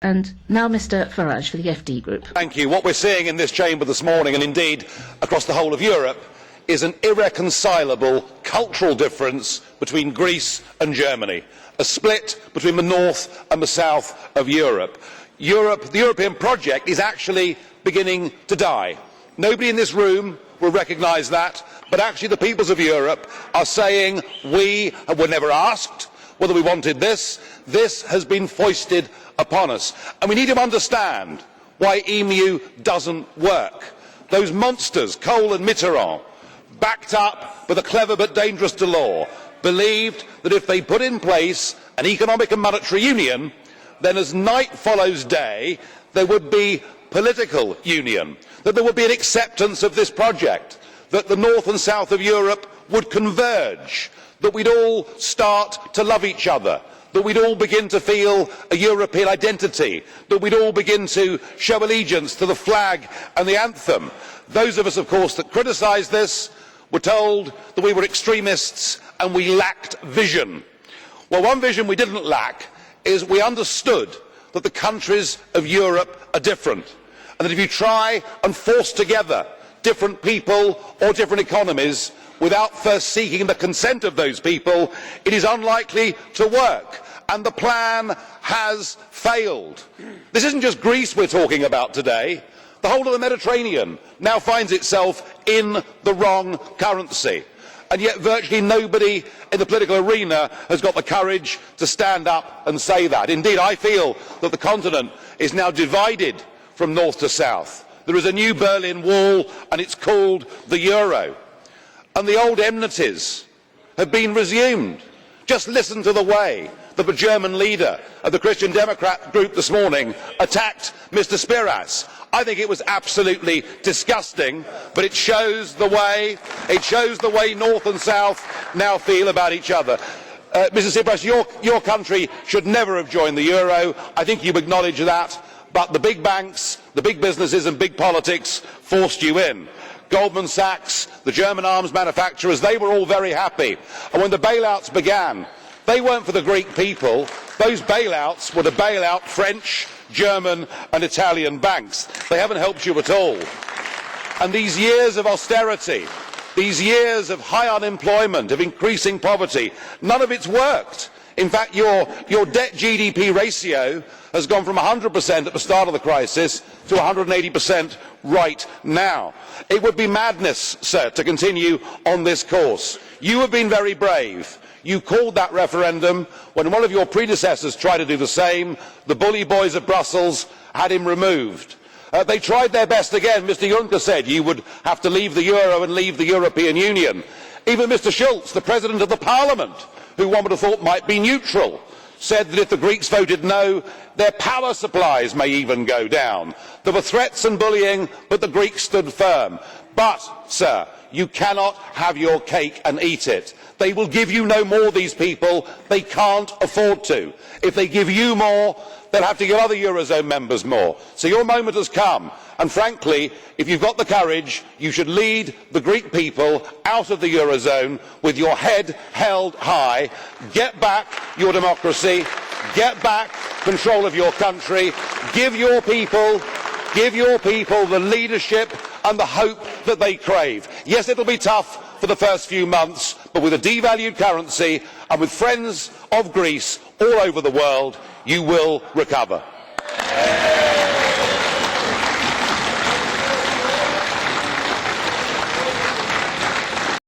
And now Mr Farage for the FD Group. Thank you. What we're seeing in this chamber this morning, and indeed across the whole of Europe, is an irreconcilable cultural difference between Greece and Germany, a split between the north and the south of Europe. The European project is actually beginning to die. Nobody in this room will recognise that, but actually the peoples of Europe are saying we were never asked whether we wanted this. This has been foisted upon us. And we need to understand why EMU doesn't work. Those monsters, Kohl and Mitterrand, backed up with a clever but dangerous Delors, believed that if they put in place an economic and monetary union, then as night follows day, there would be political union, that there would be an acceptance of this project, that the north and south of Europe would converge, that we'd all start to love each other, that we'd all begin to feel a European identity, that we'd all begin to show allegiance to the flag and the anthem. Those of us, of course, that criticised this were told that we were extremists and we lacked vision. Well, one vision we didn't lack is we understood that the countries of Europe are different, and that if you try and force together different people or different economies without first seeking the consent of those people, it is unlikely to work. And the plan has failed. This isn't just Greece we're talking about today. The whole of the Mediterranean now finds itself in the wrong currency. And yet virtually nobody in the political arena has got the courage to stand up and say that. Indeed, I feel that the continent is now divided from north to south. There is a new Berlin Wall, and it's called the euro. And the old enmities have been resumed. Just listen to the way that the German leader of the Christian Democrat group this morning attacked Mr Spiras. I think it was absolutely disgusting, but it shows the way north and south now feel about each other. Mr Tsipras, your country should never have joined the euro. I think you acknowledge that, but the big banks, the big businesses and big politics forced you in. Goldman Sachs, the German arms manufacturers, they were all very happy. And when the bailouts began, they weren't for the Greek people. Those bailouts were to bail out French, German and Italian banks. They haven't helped you at all. And these years of austerity, these years of high unemployment, of increasing poverty, none of it's worked. In fact, your debt GDP ratio has gone from 100% at the start of the crisis to 180% right now. It would be madness, sir, to continue on this course. You have been very brave. You called that referendum. When one of your predecessors tried to do the same, the bully boys of Brussels had him removed. They tried their best again. Mr Juncker said you would have to leave the euro and leave the European Union. Even Mr Schulz, the President of the Parliament, who one would have thought might be neutral, said that if the Greeks voted no, their power supplies may even go down. There were threats and bullying, but the Greeks stood firm. But, sir, you cannot have your cake and eat it. They will give you no more, these people. They can't afford to. If they give you more, they'll have to give other Eurozone members more. So your moment has come. And frankly, if you've got the courage, you should lead the Greek people out of the Eurozone with your head held high. Get back your democracy. Get back control of your country. Give your people the leadership and the hope that they crave. Yes, it'll be tough for the first few months, but with a devalued currency and with friends of Greece all over the world, you will recover.